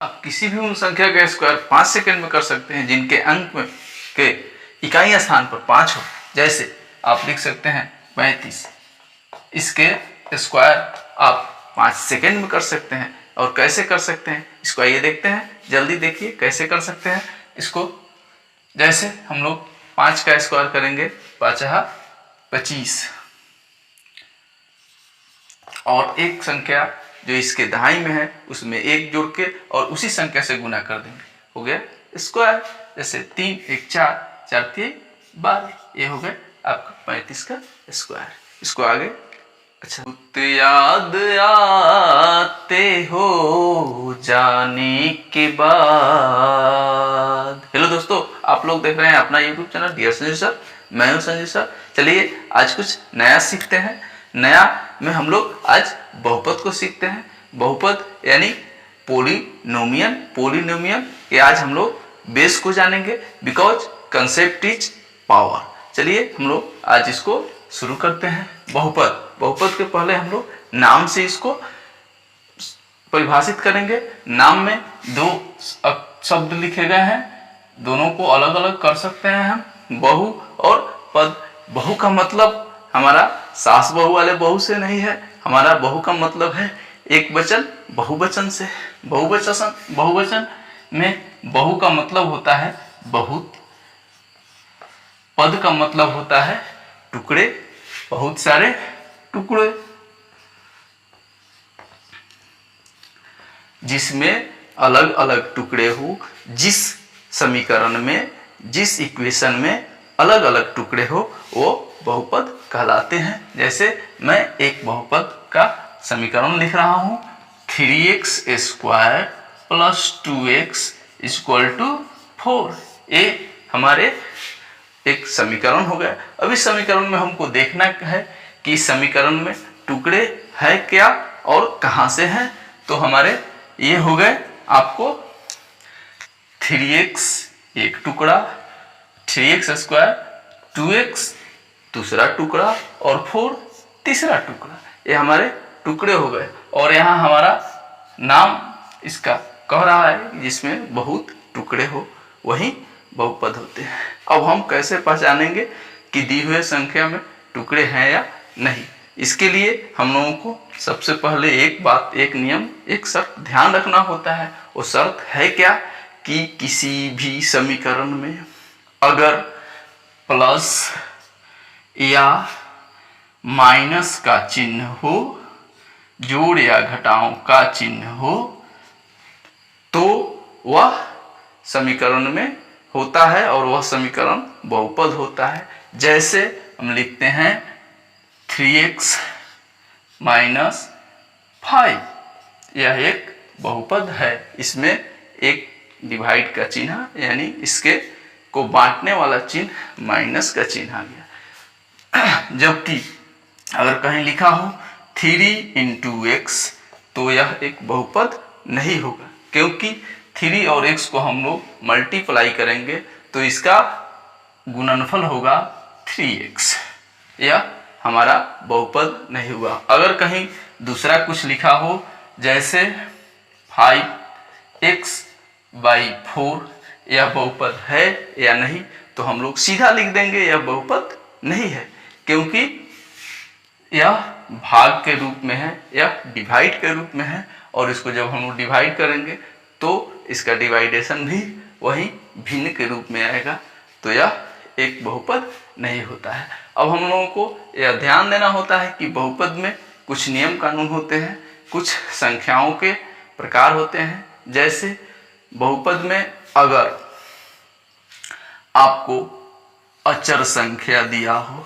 आप किसी भी उन संख्या का स्क्वायर 5 सेकंड में कर सकते हैं जिनके अंक में के इकाई स्थान पर 5 हो। जैसे आप लिख सकते हैं 35, इसके स्क्वायर आप 5 सेकंड में कर सकते हैं। और कैसे कर सकते हैं इसको आइए देखते हैं, जल्दी देखिए कैसे कर सकते हैं इसको। जैसे हम लोग 5 का स्क्वायर करेंगे, 5 25, और एक संख्या जो इसके दहाई में है उसमें 1 जोड़ के और उसी संख्या से गुना कर देंगे, हो गया स्क्वायर। जैसे 3 1 4, 4 3 12, ये हो गया आपका 35 का स्क्वायर। इसको आगे अच्छा, याद आते हो जाने के बाद। हेलो दोस्तों, आप लोग देख रहे हैं अपना YouTube channel dear Sanju sir, मैं हूं संजू सर। चलिए आज कुछ नया सीखते हैं। नया में हम लोग आज बहुपद को सीखते हैं। बहुपद यानी पोलिनोमियल ये आज हम लोग बेस को जानेंगे, बिकॉज कंसेप्ट इज पावर। चलिए हम लोग आज इसको शुरू करते हैं। बहुपद के पहले हम लोग नाम से इसको परिभाषित करेंगे। नाम में 2 शब्द लिखे गए हैं, दोनों को अलग अलग कर सकते हैं हम, बहु और पद। बहु का मतलब हमारा सास बहू वाले बहु से नहीं है, हमारा बहु का मतलब है एक वचन बहुवचन से। बहुवचन में बहु का मतलब होता है बहुत, पद का मतलब होता है टुकड़े, बहुत सारे टुकड़े, जिसमें अलग अलग टुकड़े हो। जिस समीकरण में, जिस इक्वेशन में अलग अलग टुकड़े हो वो बहुपद कहलाते हैं। जैसे मैं एक बहुपद का समीकरण लिख रहा हूं, 3x square plus 2x equal to 4। ये हमारे एक समीकरण हो गया। अब इस समीकरण में हमको देखना है कि इस समीकरण में टुकड़े है क्या और कहां से हैं। तो हमारे ये हो गए आपको 3x एक टुकड़ा, 3x स्क्वायर, 2x दूसरा टुकड़ा और 4 तीसरा टुकड़ा। ये हमारे टुकड़े हो गए। और यहाँ हमारा नाम इसका कह रहा है जिसमें बहुत टुकड़े हो वही बहुपद होते हैं। अब हम कैसे पहचानेंगे कि दी हुए संख्या में टुकड़े हैं या नहीं। इसके लिए हम लोगों को सबसे पहले एक बात, एक नियम, एक शर्त ध्यान रखना होता है। वो शर्त है क्या कि किसी भी समीकरण में अगर प्लस या माइनस का चिन्ह हो, जोड़ या घटाओं का चिन्ह हो, तो वह समीकरण में होता है और वह समीकरण बहुपद होता है। जैसे हम लिखते हैं 3x माइनस 5, यह एक बहुपद है। इसमें एक डिवाइड का चिन्ह यानी इसके को बांटने वाला चिन्ह माइनस का चिन्ह आ गया। जबकि अगर कहीं लिखा हो 3 into x तो यह एक बहुपद नहीं होगा, क्योंकि 3 और x को हम लोग मल्टीप्लाई करेंगे तो इसका गुणनफल होगा 3x। यह हमारा बहुपद नहीं हुआ। अगर कहीं दूसरा कुछ लिखा हो जैसे 5x/4, यह बहुपद है या नहीं, तो हम लोग सीधा लिख देंगे यह बहुपद नहीं है, क्योंकि यह भाग के रूप में है, यह डिवाइड के रूप में है। और इसको जब हम लोग डिवाइड करेंगे तो इसका डिवाइडेशन भी वही भिन्न के रूप में आएगा, तो यह एक बहुपद नहीं होता है। अब हम लोगों को यह ध्यान देना होता है कि बहुपद में कुछ नियम कानून होते हैं, कुछ संख्याओं के प्रकार होते हैं। जैसे बहुपद में अगर आपको अचर संख्या दिया हो,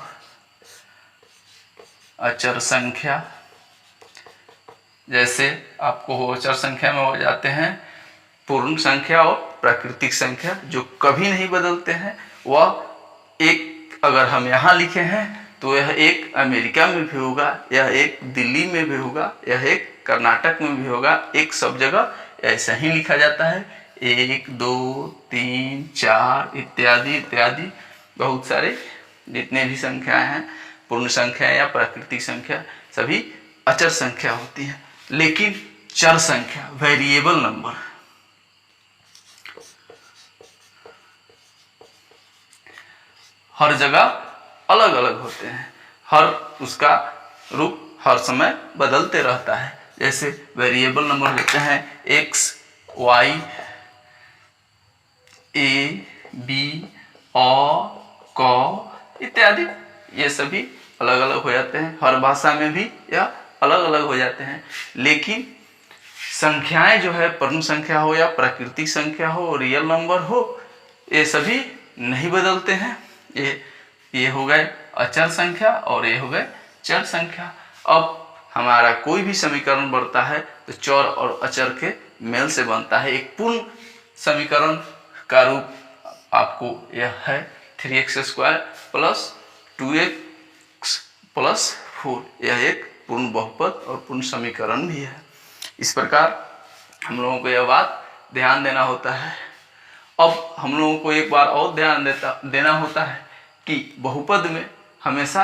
अचर संख्या, जैसे आपको हो अचर संख्या में हो जाते हैं पूर्ण संख्या और प्राकृतिक संख्या जो कभी नहीं बदलते हैं। वह एक अगर हम यहाँ लिखे हैं तो यह एक अमेरिका में भी होगा, यह एक दिल्ली में भी होगा, यह एक कर्नाटक में भी होगा, एक सब जगह ऐसा ही लिखा जाता है। 1 2 3 4 इत्यादि इत्यादि बहुत सारे जितने भी संख्याएं हैं, पूर्ण संख्या या प्राकृतिक संख्या, सभी अचर संख्या होती है। लेकिन चर संख्या, वेरिएबल नंबर, हर जगह अलग अलग होते हैं, हर उसका रूप हर समय बदलते रहता है। जैसे वेरिएबल नंबर लेते हैं x, y, a, b, और क इत्यादि, ये सभी अलग अलग हो जाते हैं। हर भाषा में भी यह अलग अलग हो जाते हैं। लेकिन संख्याएं जो है, पूर्ण संख्या हो या प्राकृतिक संख्या हो, रियल नंबर हो, ये सभी नहीं बदलते हैं। ये हो गए अचर संख्या और ये हो गए चर संख्या। अब हमारा कोई भी समीकरण बनता है तो चर और अचर के मेल से बनता है। एक पूर्ण समीकरण का रूप आपको यह है 3x² प्लस 2x प्लस 4। यह एक पूर्ण बहुपद और पूर्ण समीकरण भी है। इस प्रकार हम लोगों को यह बात ध्यान देना होता है। अब हम लोगों को एक बार और ध्यान देना होता है कि बहुपद में हमेशा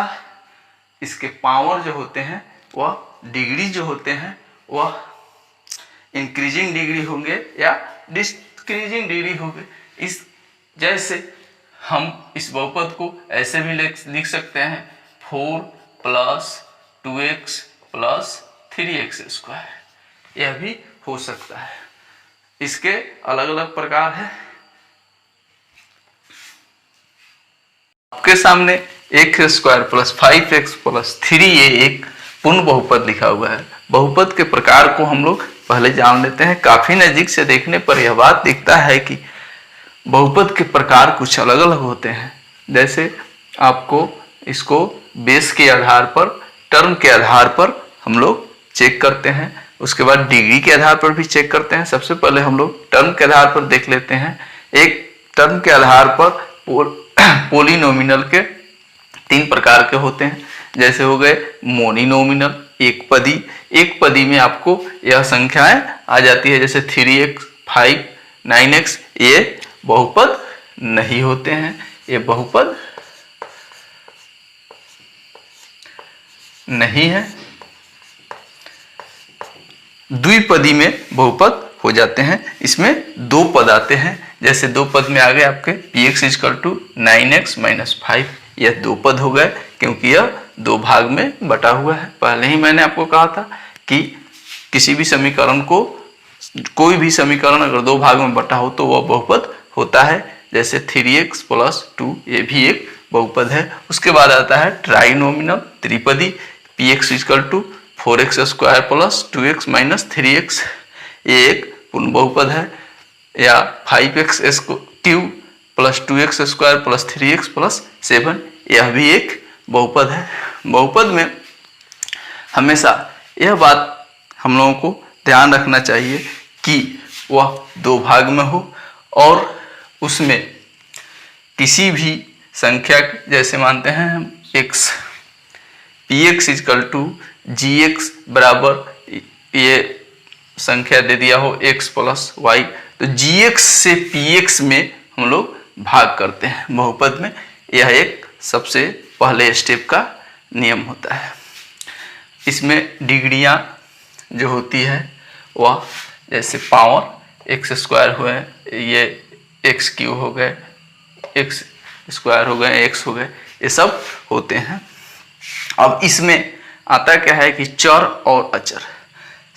इसके पावर जो होते हैं वह डिग्री जो होते हैं वह इंक्रीजिंग डिग्री होंगे या डिक्रीजिंग डिग्री होंगे। इस जैसे हम इस बहुपद को ऐसे भी लिख सकते हैं 4 प्लस 2x प्लस 3x²। यह भी हो सकता है। इसके अलग अलग प्रकार है। आपके सामने x² प्लस 5x प्लस 3 ये एक पूर्ण बहुपद लिखा हुआ है। बहुपद के प्रकार को हम लोग पहले जान लेते हैं। काफी नजीक से देखने पर यह बात दिखता है कि बहुपद के प्रकार कुछ अलग अलग होते हैं। जैसे आपको इसको बेस के आधार पर, टर्म के आधार पर हम लोग चेक करते हैं। उसके बाद डिग्री के आधार पर भी चेक करते हैं। सबसे पहले हम लोग टर्म के आधार पर देख लेते हैं। एक टर्म के आधार पर पोलिनोमिनल के 3 प्रकार के होते हैं। जैसे हो गए मोनिनोमिनल, एक पदी। एक पदी में आपको यह संख्याएं आ जाती है जैसे 3x, 5, 9x। ये बहुपद नहीं होते हैं, ये बहुपद नहीं है। द्विपदी में बहुपद हो जाते हैं। इसमें 2 पद आते हैं। जैसे 2 पद में आ गए आपके px = 9x - 5। यह 2 पद हो गए क्योंकि यह 2 भाग में बटा हुआ है। पहले ही मैंने आपको कहा था कि किसी भी समीकरण को, कोई भी समीकरण अगर 2 भाग में बटा हो तो वह बहुपद होता है। जैसे 3x + 2 ये भी एक बहुपद है। उसके बाद आता है ट्राइनोमिनल, त्रिपदी। px = 4x² + 2x - 3x ये एक पूर्ण बहुपद है। या 5x³ + 2x² + 3x + 7 यह भी एक बहुपद है। बहुपद में हमेशा यह बात हम लोगों को ध्यान रखना चाहिए कि वह 2 भाग में हो और उसमें किसी भी संख्या, जैसे मानते हैं हम x, px = gx बराबर ये संख्या दे दिया हो x + y, तो gx से px में हम लोग भाग करते हैं बहुपद में। यह एक सबसे पहले स्टेप का नियम होता है। इसमें डिग्रियां जो होती है वह जैसे पावर x² हुए, ये x³ हो गए, x² हो गए, x हो गए, ये सब होते हैं। अब इसमें आता क्या है कि चर और अचर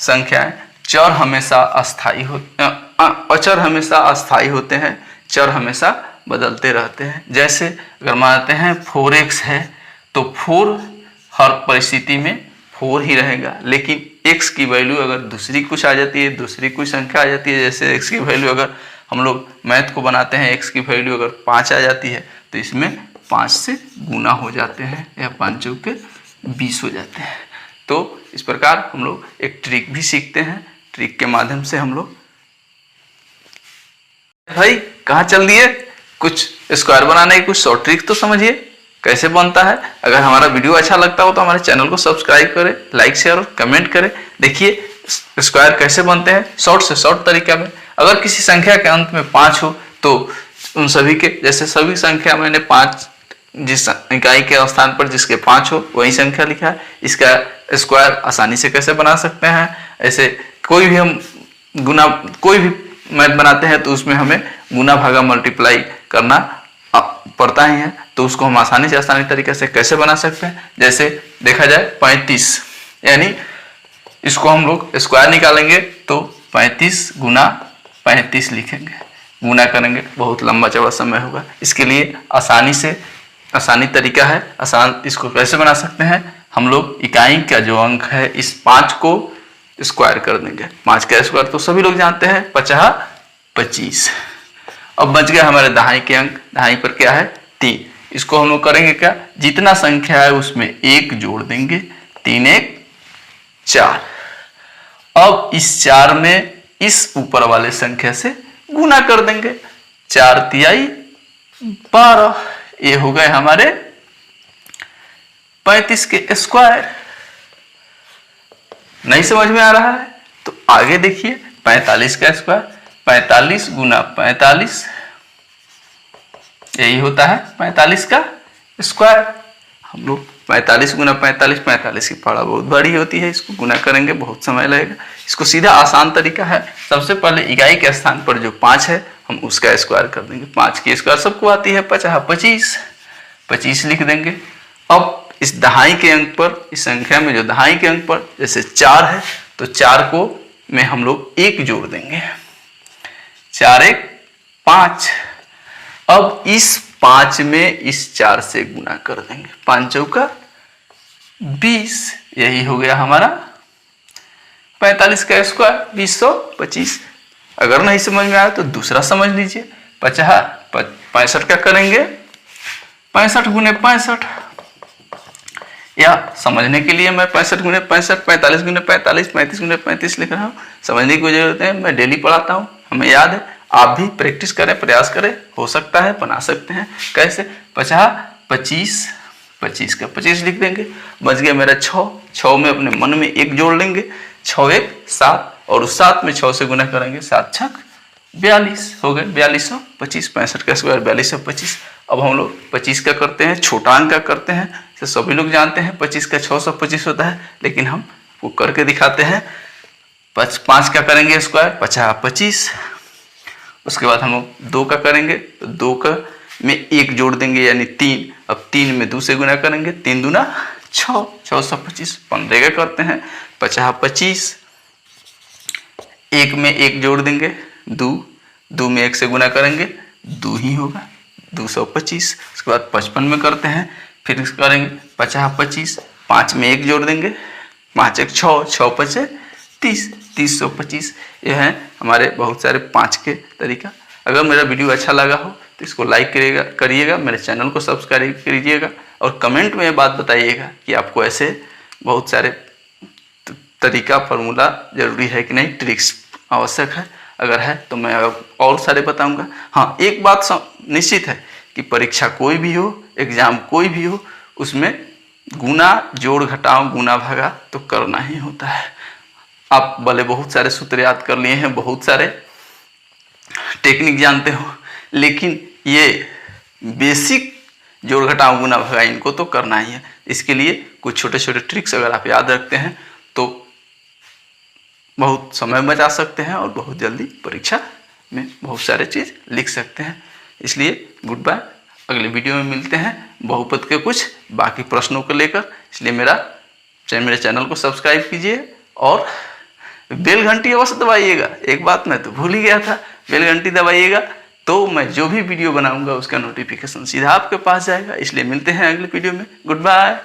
संख्याएं। चर हमेशा अस्थाई होते, अचर हमेशा अस्थाई होते हैं, चर हमेशा बदलते रहते हैं। जैसे अगर मानते हैं 4x है तो 4 हर परिस्थिति में 4 ही रहेगा। लेकिन x की वैल्यू अगर दूसरी कुछ आ जाती है, दूसरी कोई संख्या आ जाती है, जैसे x की वैल्यू अगर हम लोग मैथ को बनाते हैं, x की वैल्यू अगर 5 आ जाती है तो इसमें 5 से गुना हो जाते हैं या 5 चौके 20 हो जाते हैं। तो इस प्रकार हम लोग एक ट्रिक भी सीखते हैं। ट्रिक के माध्यम से हम लोग, भाई कहाँ चल दिए, कुछ स्क्वायर बनाने की कुछ शॉर्ट ट्रिक तो समझिए कैसे बनता है। अगर हमारा वीडियो अच्छा लगता हो तो हमारे चैनल को सब्सक्राइब करें, लाइक शेयर और कमेंट करें। देखिए स्क्वायर कैसे बनते हैं शॉर्ट से शॉर्ट तरीका में। अगर किसी संख्या के अंत में 5 हो तो उन सभी के, जैसे सभी संख्या मैंने 5 जिस इकाई के स्थान पर जिसके 5 हो वही संख्या लिखा है। इसका स्क्वायर आसानी से कैसे बना सकते हैं, ऐसे कोई भी हम गुना, कोई भी मैथ बनाते हैं तो उसमें हमें गुना भागा मल्टीप्लाई करना पड़ता ही है, तो उसको हम आसानी तरीके से कैसे बना सकते हैं। जैसे देखा जाए 35, यानी इसको हम लोग स्क्वायर निकालेंगे तो 35 गुना 35 लिखेंगे, गुना करेंगे, बहुत लंबा चौड़ा समय होगा। इसके लिए आसानी तरीका है, इसको कैसे बना सकते हैं हम लोग। इकाई का जो अंक है इस 5 को स्क्वायर कर देंगे। 5 का स्क्वायर तो सभी लोग जानते हैं 50 25। अब बच गया हमारे दहाई के अंक। दहाई पर क्या है 3, इसको हम लोग करेंगे क्या, जितना संख्या है उसमें 1 जोड़ देंगे, 3 1 4। अब इस 4 में इस ऊपर वाले संख्या से गुना कर देंगे, 4 तिहाई 12। ये हो गए हमारे 35 के स्क्वायर। नहीं समझ में आ रहा है तो आगे देखिए 45 का स्क्वायर, 45 गुना 45, यही होता है 45 का स्क्वायर। हम लोग 45 गुना 45, 45 की पहाड़ा बहुत बड़ी होती है, इसको गुना करेंगे बहुत समय लगेगा। इसको सीधा आसान तरीका है, सबसे पहले इकाई के स्थान पर जो 5 है हम उसका स्क्वायर कर देंगे। 5 की स्क्वायर सबको आती है 50 25, 25 लिख देंगे। अब इस दहाई के अंक पर, इस संख्या में जो दहाई के अंक पर जैसे 4 है तो 4 को में हम लोग 1 जोड़ देंगे, 4 1 5। अब इस 5 में इस 4 से गुना कर देंगे, 5 चौका 20, यही हो गया हमारा 45 का स्क्वायर 2025। अगर नहीं समझ में आया तो दूसरा समझ लीजिए, 65 का करेंगे 65 गुने 65, या समझने के लिए मैं 65 गुने 65, 45 गुने 45, 35 गुने 35 लिख रहा हूँ। समझने की कोई जरूरत है, मैं डेली पढ़ाता हूँ, हमें याद है। आप भी प्रैक्टिस करें, प्रयास करें, हो सकता है बना सकते हैं। कैसे, 50 25, 25 का 25 लिख देंगे, बच गया मेरा 6। 6 में अपने मन में 1 जोड़ लेंगे, 6 1 7, और उस 7 में 6 से गुना करेंगे, 7 6 42, हो गए 4225। 65 का स्क्वायर 4225। अब हम लोग 25 का करते हैं, छोटा अंक का करते हैं, तो सभी लोग जानते हैं 25 का 625 होता है, लेकिन हम वो करके दिखाते हैं। 5 का करेंगे स्क्वायर 50 25। उसके बाद हम लोग 2 का करेंगे तो 2 का में 1 जोड़ देंगे यानी 3। अब 3 में 2 से गुना करेंगे, 3 दूना 6, 625। 15 का करते हैं 50 25, 1 में 1 जोड़ देंगे 2 में 1 से गुना करेंगे 2 ही होगा, 225। उसके बाद 55 में करते हैं, फिर करेंगे 50 25, 5 में 1 जोड़ देंगे, 5 1 6, 6 5 30, 325। ये है हमारे बहुत सारे 5 के तरीका। अगर मेरा वीडियो अच्छा लगा हो तो इसको लाइक करिएगा, मेरे चैनल को सब्सक्राइब कीजिएगा, और कमेंट में ये बात बताइएगा कि आपको ऐसे बहुत सारे तरीका फार्मूला जरूरी है कि नहीं, ट्रिक्स आवश्यक है। अगर है तो मैं और सारे बताऊंगा। हाँ, एक बात निश्चित है कि परीक्षा कोई भी हो, एग्जाम कोई भी हो, उसमें गुना जोड़ घटाव गुना भागा तो करना ही होता है। आप भले बहुत सारे सूत्र याद कर लिए हैं, बहुत सारे टेक्निक जानते हो, लेकिन ये बेसिक जोड़ घटाव गुना भागा इनको तो करना ही है। इसके लिए कुछ छोटे छोटे ट्रिक्स अगर आप याद रखते हैं तो बहुत समय बचा सकते हैं और बहुत जल्दी परीक्षा में बहुत सारे चीज़ लिख सकते हैं। इसलिए गुड बाय, अगले वीडियो में मिलते हैं बहुपद के कुछ बाकी प्रश्नों को लेकर। इसलिए मेरे चैनल को सब्सक्राइब कीजिए और बेल घंटी अवश्य दबाइएगा। एक बात मैं तो भूल ही गया था, बेल घंटी दबाइएगा तो मैं जो भी वीडियो बनाऊंगा उसका नोटिफिकेशन सीधा आपके पास जाएगा। इसलिए मिलते हैं अगले वीडियो में। Good bye.